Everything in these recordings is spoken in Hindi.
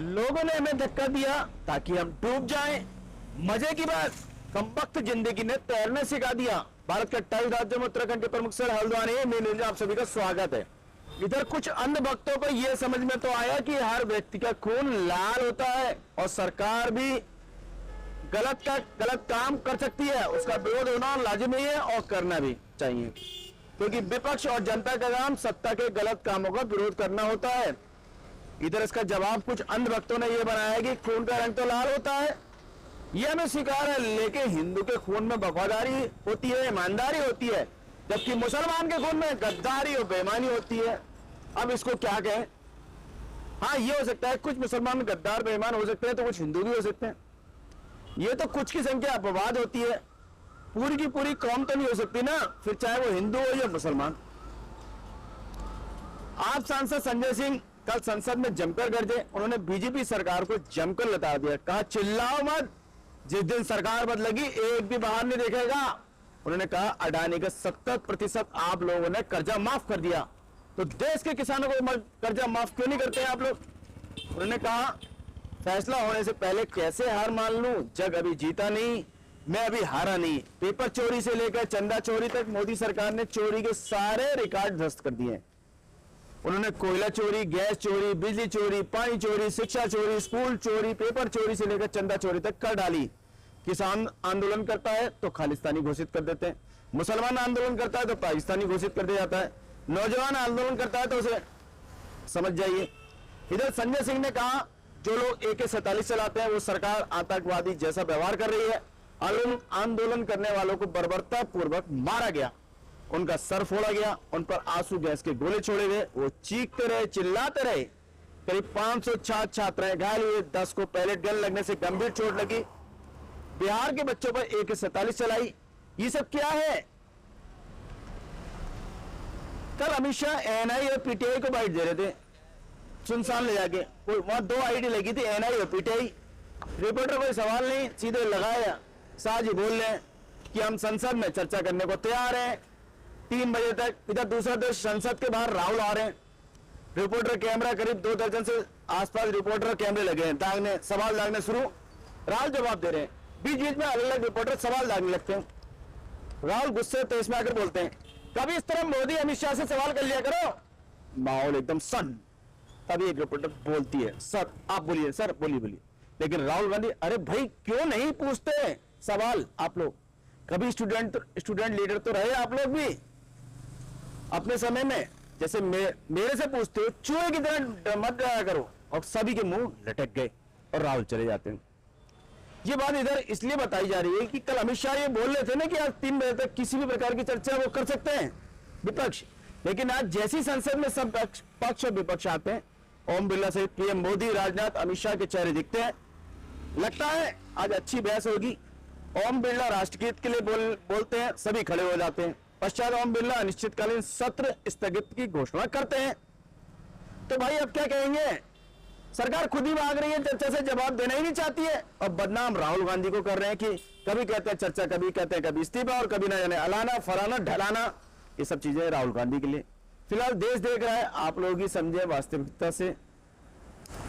लोगों ने हमें धक्का दिया ताकि हम डूब जाएं। मजे की बात, कमबख्त जिंदगी ने तैरने सिखा दिया। भारत के 28 राज्यों में उत्तराखंड के प्रमुख शहर हल्द्वानी में आप सभी का स्वागत है। इधर कुछ अंध भक्तों को यह समझ में तो आया कि हर व्यक्ति का खून लाल होता है और सरकार भी गलत काम कर सकती है, उसका विरोध होना लाजिमी है और करना भी चाहिए, क्योंकि विपक्ष और जनता का काम सत्ता के गलत कामों का विरोध करना होता है। इधर इसका जवाब कुछ अंध भक्तों ने यह बनाया कि खून का रंग तो लाल होता है, यह हमें स्वीकार है, लेकिन हिंदू के खून में वफादारी होती है, ईमानदारी होती है, जबकि मुसलमान के खून में गद्दारी और बेईमानी होती है। अब इसको क्या कहें? हाँ, ये हो सकता है कुछ मुसलमान गद्दार बेईमान हो सकते हैं, तो कुछ हिंदू भी हो सकते हैं। ये तो कुछ की संख्या अपवाद होती है, पूरी की पूरी कौम तो नहीं हो सकती ना, फिर चाहे वो हिंदू हो या मुसलमान। आप सांसद संजय सिंह कल संसद में जमकर गरजे। उन्होंने बीजेपी सरकार को जमकर लता दिया, कहा चिल्लाओ मत, जिस दिन सरकार बदलेगी एक भी बाहर नहीं देखेगा। उन्होंने कहा अडानी का 70% आप लोगों ने कर्जा माफ कर दिया, तो देश के किसानों को कर्जा माफ क्यों नहीं करते आप लोग? उन्होंने कहा फैसला होने से पहले कैसे हार मान लूं, जग अभी जीता नहीं, मैं अभी हारा नहीं। पेपर चोरी से लेकर चंदा चोरी तक मोदी सरकार ने चोरी के सारे रिकॉर्ड ध्वस्त कर दिए। उन्होंने कोयला चोरी, गैस चोरी, बिजली चोरी, पानी चोरी, शिक्षा चोरी, स्कूल चोरी, पेपर चोरी से लेकर चंदा चोरी तक कर डाली। किसान आंदोलन करता है तो खालिस्तानी घोषित कर देते हैं, मुसलमान आंदोलन करता है तो पाकिस्तानी घोषित कर दिया जाता है, नौजवान आंदोलन करता है तो उसे समझ जाइए। इधर संजय सिंह ने कहा जो लोग AK-47 चलाते हैं वो सरकार आतंकवादी जैसा व्यवहार कर रही है। आंदोलन करने वालों को बर्बरता पूर्वक मारा गया, उनका सर फोड़ा गया, उन पर आंसू गैस के गोले छोड़े गए, वो चीखते रहे, चिल्लाते रहे। करीब 500 छात्राएं घायल हुए, 10 को पैलेट गन लगने से गंभीर चोट लगी। बिहार के बच्चों पर AK-47 चलाई। ये सब क्या है? कल अमित शाह NI और PTI को बाइट दे रहे थे, सुनसान ले जाके। वहां 2 ID लगी थी, NI और PTI। रिपोर्टर कोई सवाल नहीं, सीधे लगाया, साज ही बोल रहे कि हम संसद में चर्चा करने को तैयार हैं 3 बजे तक। इधर दूसरा देश संसद के बाहर राहुल आ रहे हैं, रिपोर्टर कैमरा, करीब 2 दर्जन से आसपास रिपोर्टर कैमरे लगे हैं, दागने, सवाल दागने शुरू। राहुल जवाब दे रहे हैं, बीच बीच में अलग अलग रिपोर्टर सवाल दागने लगते हैं। राहुल गुस्से तेज में आकर बोलते हैं, कभी इस तरह मोदी अमित शाह से सवाल कर लिया करो। माहौल एकदम सन। तभी एक रिपोर्टर बोलती है, सर आप बोलिए, सर बोलिए। लेकिन राहुल गांधी, अरे भाई क्यों नहीं पूछते सवाल आप लोग? कभी स्टूडेंट लीडर तो रहे आप लोग भी अपने समय में, जैसे मेरे से पूछते हो चूहे की तरह मत डराया करो। और सभी के मुंह लटक गए और राहुल चले जाते हैं। ये बात इधर इसलिए बताई जा रही है कि कल अमित शाह ये बोल रहे थे ना कि आज 3 बजे तक किसी भी प्रकार की चर्चा वो कर सकते हैं विपक्ष, लेकिन आज जैसी संसद में सब पक्ष और विपक्ष आते हैं, ओम बिरला सहित PM मोदी, राजनाथ, अमित शाह के चेहरे दिखते हैं, लगता है आज अच्छी बहस होगी। ओम बिरला राष्ट्रगीत के लिए बोलते हैं, सभी खड़े हो जाते हैं। पश्चात ओम बिरला अनिश्चितकालीन सत्र स्थगित की घोषणा करते हैं। तो भाई अब क्या कहेंगे? सरकार खुद ही भाग रही है, चर्चा से जवाब देना ही नहीं चाहती है, और बदनाम राहुल गांधी को कर रहे हैं कि कभी कहते हैं चर्चा, कभी कहते हैं कभी इस्तीफा, और कभी ना जाने अलाना फलाना ढलाना। ये सब चीजें राहुल गांधी के लिए। फिलहाल देश देख रहा है, आप लोग ही समझे वास्तविकता से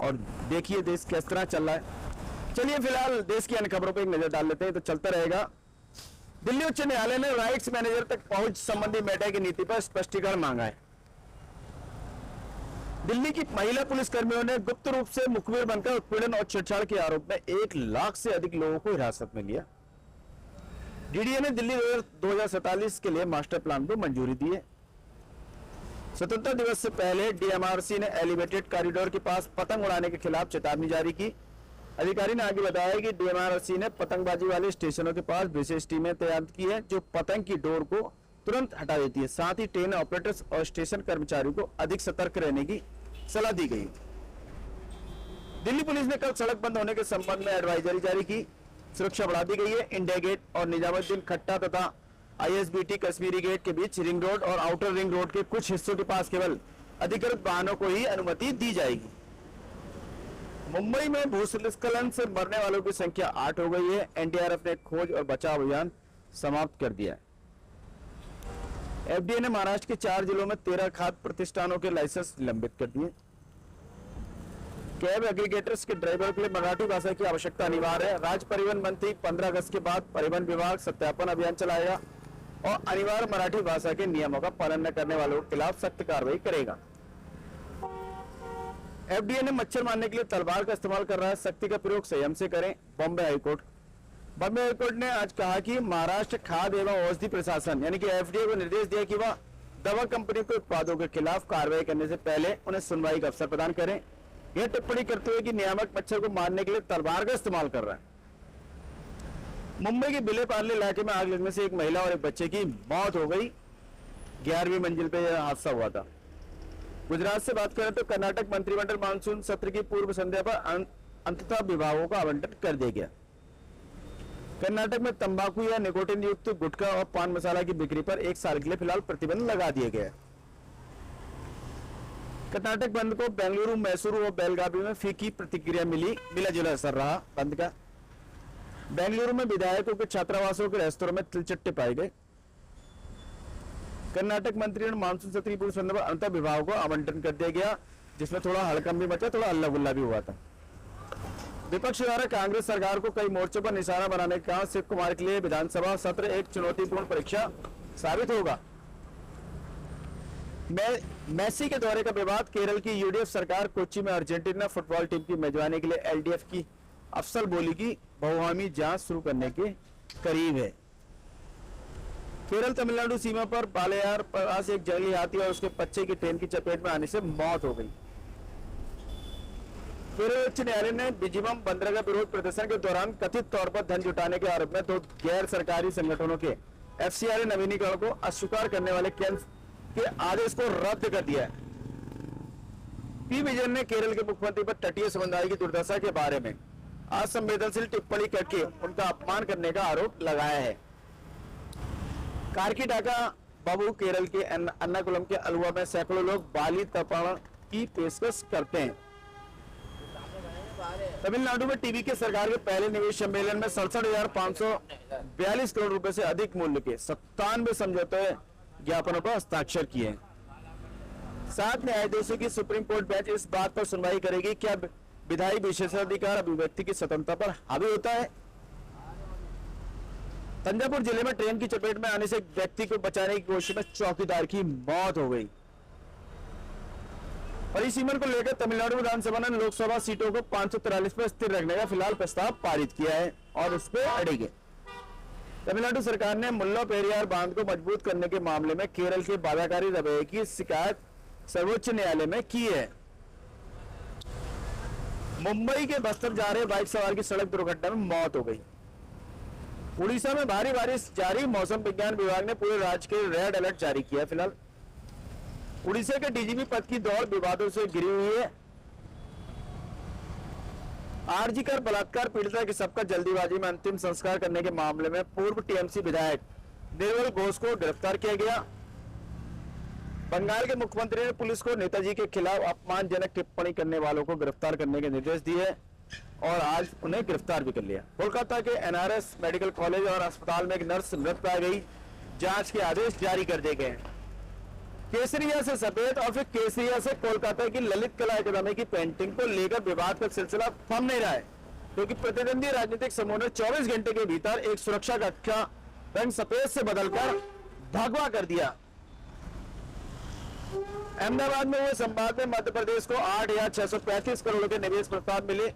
और देखिए देश किस तरह चल रहा है। चलिए फिलहाल देश की अन्य खबरों पर एक नजर डाल लेते हैं, तो चलता रहेगा। दिल्ली उच्च न्यायालय ने राइट्स मैनेजर तक पहुंच संबंधी मेटा की नीति पर स्पष्टीकरण मांगा है। दिल्ली की महिला पुलिस कर्मियों ने गुप्त रूप से मुखबिर बनकर उत्पीड़न और छेड़छाड़ के आरोप में 1 लाख से अधिक लोगों को हिरासत में लिया। DDA ने दिल्ली 2047 के लिए मास्टर प्लान को मंजूरी दी है। स्वतंत्रता दिवस से पहले DMRC ने एलिवेटेड कॉरिडोर के पास पतंग उड़ाने के खिलाफ चेतावनी जारी की। अधिकारी ने आगे बताया कि DMRC ने पतंगबाजी वाले स्टेशनों के पास विशेष टीमें तैनात की है जो पतंग की डोर को तुरंत हटा देती है। साथ ही ट्रेन ऑपरेटर्स और स्टेशन कर्मचारियों को अधिक सतर्क रहने की सलाह दी गई। दिल्ली पुलिस ने कल सड़क बंद होने के संबंध में एडवाइजरी जारी की। सुरक्षा बढ़ा दी गई है। इंडिया गेट और निजामुद्दीन खट्टा तथा ISBT कश्मीरी गेट के बीच रिंग रोड और आउटर रिंग रोड के कुछ हिस्सों के पास केवल अधिकृत वाहनों को ही अनुमति दी जाएगी। मुंबई में भूस्खलन से मरने वालों की संख्या 8 हो गई है। NDRF ने खोज और बचाव अभियान समाप्त कर दिया है। FDA ने महाराष्ट्र के 4 जिलों में 13 खाद्य प्रतिष्ठानों के लाइसेंस निलंबित कर दिए। कैब एग्रीगेटर्स के ड्राइवर के लिए मराठी भाषा की आवश्यकता अनिवार्य है। राज्य परिवहन मंत्री 15 अगस्त के बाद परिवहन विभाग सत्यापन अभियान चलाएगा और अनिवार्य मराठी भाषा के नियमों का पालन न करने वालों के खिलाफ सख्त कार्रवाई करेगा। एफडीए ने मच्छर मारने के लिए तलवार का इस्तेमाल कर रहा है, सख्ती का प्रयोग संयम से करें। बॉम्बे हाईकोर्ट ने आज कहा कि महाराष्ट्र खाद्य एवं औषधि प्रशासन यानी कि एफडीए को निर्देश दिया कि वह दवा कंपनी के उत्पादों के खिलाफ कार्रवाई करने से पहले उन्हें सुनवाई का अवसर प्रदान करें। यह टिप्पणी करते हुए कि नियामक मच्छर को मारने के लिए तलवार का इस्तेमाल कर रहा है। मुंबई के बिलेपार्ले इलाके में आग लगने से एक महिला और एक बच्चे की मौत हो गई। 11वीं मंजिल पे यह हादसा हुआ था। गुजरात से बात करें तो कर्नाटक मंत्रिमंडल मानसून सत्र की पूर्व संध्या पर अंततः विभागों का आवंटन कर दिया गया। कर्नाटक में तंबाकू या निकोटिन युक्त गुटखा और पान मसाला की बिक्री पर 1 साल के लिए फिलहाल प्रतिबंध लगा दिए गए। कर्नाटक बंद को बेंगलुरु, मैसूरू और बेलगावी में फीकी प्रतिक्रिया मिला जुला असर रहा बंद का। बेंगलुरु में विधायकों के छात्रावासों के रेस्तों में तिलचट्टे पाए गए। कर्नाटक मंत्री ने मानसून सत्र की पूर्व संध्या पर अंतर विभागों को आवंटन कर दिया गया, जिसमें थोड़ा हड़कंप भी मचा, थोड़ा अल्लाह गुल्ला भी हुआ था। विपक्ष द्वारा कांग्रेस सरकार को कई मोर्चों पर निशाना बनाने के कारण शिव कुमार के लिए विधानसभा सत्र एक चुनौतीपूर्ण परीक्षा साबित होगा। मेसी के दौरे का विवाद, केरल की यूडीएफ सरकार कोच्चि में अर्जेंटीना फुटबॉल टीम की मेजबानी के लिए एलडीएफ की अफसल बोली की बहुआमी जांच शुरू करने के करीब है। केरल तमिलनाडु सीमा पर बालेयार पास एक जंगली हाथी और उसके बच्चे की ट्रेन की चपेट में आने से मौत हो गई। केरल उच्च न्यायालय ने डिजिबम बंदरगाह विरोध प्रदर्शन के दौरान कथित तौर पर धन जुटाने के आरोप में 2 गैर सरकारी संगठनों के एफसीआरए नवीनीकरण को अस्वीकार करने वाले केंद्र के आदेश को रद्द कर दिया है। पी विजयन ने केरल के मुख्यमंत्री पर तटीय समुदाय की दुर्दशा के बारे में असंवेदनशील टिप्पणी करके उनका अपमान करने का आरोप लगाया है। कार्कीडाका बाबू केरल के अन्नाकुलम के अलुवा में सैकड़ों लोग बाली तर्पण की पेशकश करते हैं। तमिलनाडु में टीवी के सरकार के पहले निवेश सम्मेलन में 67,542 करोड़ रुपए से अधिक मूल्य के 97 समझौते ज्ञापनों पर हस्ताक्षर किए। 7 न्यायाधीशों की सुप्रीम कोर्ट बेंच इस बात पर सुनवाई करेगी क्या विधायी विशेषाधिकार अभिव्यक्ति की स्वतंत्रता पर हावी होता है। तंजावुर जिले में ट्रेन की चपेट में आने से एक व्यक्ति को बचाने की कोशिश में चौकीदार की मौत हो गई। परिसीमन को लेकर तमिलनाडु विधानसभा ने लोकसभा सीटों को 543 पर स्थिर रखने का फिलहाल प्रस्ताव पारित किया है और उस पर अड़ेगे। तमिलनाडु सरकार ने मुल्ला पेरियार बांध को मजबूत करने के मामले में केरल के बाधाकारी रवैये की शिकायत सर्वोच्च न्यायालय में की है। मुंबई के बस्तर जा रहे बाइक सवार की सड़क दुर्घटना में मौत हो गई। उड़ीसा में भारी बारिश जारी, मौसम विज्ञान विभाग ने पूरे राज्य के रेड अलर्ट जारी किया। फिलहाल उड़ीसा के डीजीपी पद की दौड़ विवादों से घिरी हुई है। आरजी कर बलात्कार पीड़िता के सबका जल्दीबाजी में अंतिम संस्कार करने के मामले में पूर्व टीएमसी विधायक निर्मल घोष को गिरफ्तार किया गया। बंगाल के मुख्यमंत्री ने पुलिस को नेताजी के खिलाफ अपमानजनक टिप्पणी करने वालों को गिरफ्तार करने के निर्देश दिए और आज उन्हें गिरफ्तार भी कर लिया। कोलकाता के एनआरएस मेडिकल कॉलेज और अस्पताल में एक नर्स मृत पाई गई। जांच के आदेश जारी कर दिए गए। केसरिया से सफेद और फिर केसरिया से कोलकाता की ललित कला अकादमी की पेंटिंग को लेकर विवाद का सिलसिला थम नहीं रहा है, क्योंकि प्रतिद्वंदी राजनीतिक समूह ने 24 घंटे के भीतर एक सुरक्षा कक्ष का रंग सफेद से बदलकर भगवा कर दिया। अहमदाबाद में हुए संवाद में मध्य प्रदेश को 8,635 करोड़ के निवेश प्रस्ताव मिले।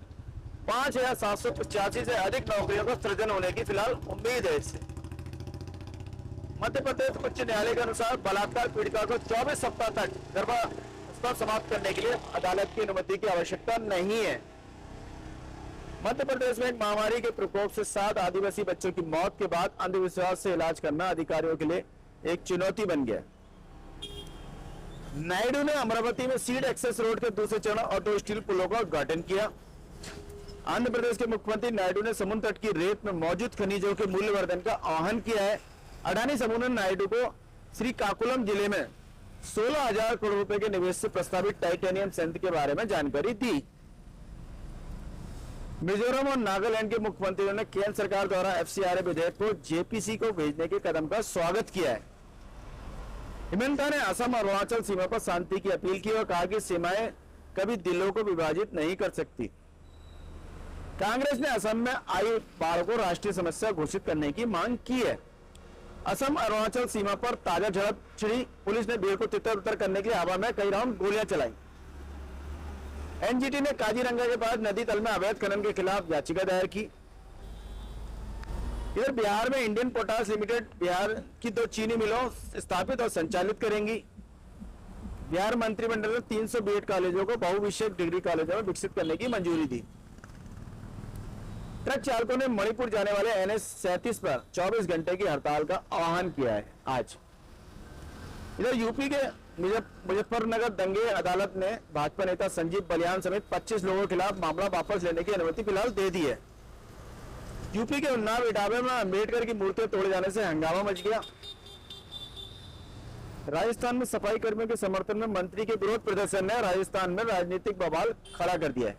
5,785 से अधिक नौकरियों का सृजन होने की फिलहाल उम्मीद है। इससे मध्य प्रदेश उच्च न्यायालय के अनुसार बलात्कार पीड़िता को 24 सप्ताह तक गर्भावस्था समाप्त करने के लिए अदालत की अनुमति की आवश्यकता नहीं है। मध्य प्रदेश में एक महामारी के प्रकोप से 7 आदिवासी बच्चों की मौत के बाद अंधविश्वास से इलाज करना अधिकारियों के लिए एक चुनौती बन गया। नायडू ने अमरावती में सीड एक्सेस रोड के दूसरे चरण ऑटो स्टील पुलों का उद्घाटन किया। आंध्र प्रदेश के मुख्यमंत्री नायडू ने समुद्र तट की रेत में मौजूद खनिजों के मूल्यवर्धन का आह्वान किया है। अडानी समूह ने नायडू को श्रीकाकुलम जिले में 16,000 करोड़ रुपए के निवेश से प्रस्तावित टाइटेनियम संयंत्र के बारे में जानकारी दी। मिजोरम और नागालैंड के मुख्यमंत्रियों ने केंद्र सरकार द्वारा एफसीआरए विधेयक को जेपीसी को भेजने के कदम का स्वागत किया है। हिमंता ने असम और अरुणाचल सीमा पर शांति की अपील की और कहा कि सीमाएं कभी दिलों को विभाजित नहीं कर सकती। कांग्रेस ने असम में आई बाढ़ को राष्ट्रीय समस्या घोषित करने की मांग की है। असम अरुणाचल सीमा पर ताजा झड़प छिड़ी, पुलिस ने भीड़ को तितर बितर करने के लिए हवा में कई राउंड गोलियां चलाई। एनजीटी ने काजीरंगा के पास नदी तल में अवैध खनन के खिलाफ याचिका दायर की। इधर बिहार में इंडियन पोटास लिमिटेड बिहार की 2 चीनी मिलों स्थापित और संचालित करेंगी। बिहार मंत्रिमंडल ने 300 बीएड कॉलेजों को बहुविषयक डिग्री कॉलेजों में विकसित करने की मंजूरी दी। ट्रक चालकों ने मणिपुर जाने वाले NH 37 पर 24 घंटे की हड़ताल का आह्वान किया है आज। इधर यूपी के मुजफ्फरनगर दंगे अदालत ने भाजपा नेता संजीव बलियान समेत 25 लोगों के खिलाफ मामला वापस लेने की अनुमति फिलहाल दे दी है। यूपी के उन्नाव इटावा में अम्बेडकर की मूर्तियां तोड़े जाने से हंगामा मच गया। राजस्थान में सफाई कर्मियों के समर्थन में मंत्री के विरोध प्रदर्शन ने राजस्थान में राजनीतिक बवाल खड़ा कर दिया है।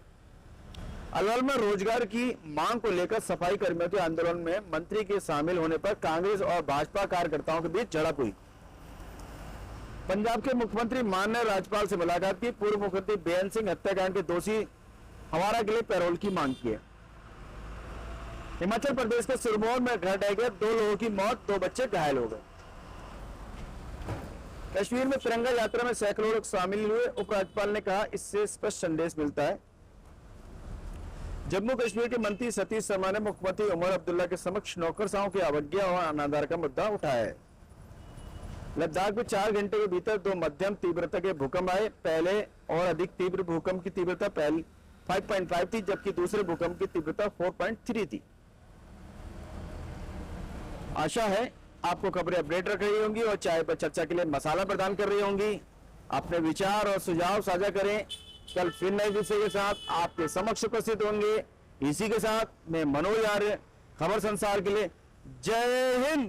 अलवर में रोजगार की मांग को लेकर सफाई कर्मियों के आंदोलन में मंत्री के शामिल होने पर कांग्रेस और भाजपा कार्यकर्ताओं के बीच झड़प हुई। पंजाब के मुख्यमंत्री मान ने राज्यपाल से मुलाकात की। पूर्व मुख्यमंत्री बेअंत सिंह हत्याकांड के दोषी हवारा के लिए पैरोल की मांग की है। हिमाचल प्रदेश के सिरमौर में घर ढह गया, 2 लोगों की मौत, 2 बच्चे घायल हो गए। कश्मीर में तिरंगा यात्रा में सैकड़ों लोग शामिल हुए। उपराज्यपाल ने कहा, इससे स्पष्ट संदेश मिलता है। जम्मू कश्मीर के मंत्री सतीश शर्मा ने मुख्यमंत्री उमर अब्दुल्ला के समक्ष नौकरशाहों की अवज्ञा और अनादर का मुद्दा उठाया है। लद्दाख में 4 घंटे के भीतर 2 मध्यम तीव्रता के भूकंप आए। पहले और अधिक तीव्र भूकंप की तीव्रता 5.5 थी, जबकि दूसरे भूकंप की तीव्रता 4.3 थी। आशा है आपको खबरें अपडेट रख रही होंगी और चाय पर चर्चा के लिए मसाला प्रदान कर रही होंगी। अपने विचार और सुझाव साझा करें। कल फिर नए विषय के साथ आपके समक्ष उपस्थित होंगे। इसी के साथ मैं मनोज आर्य, खबर संसार के लिए जय हिंद।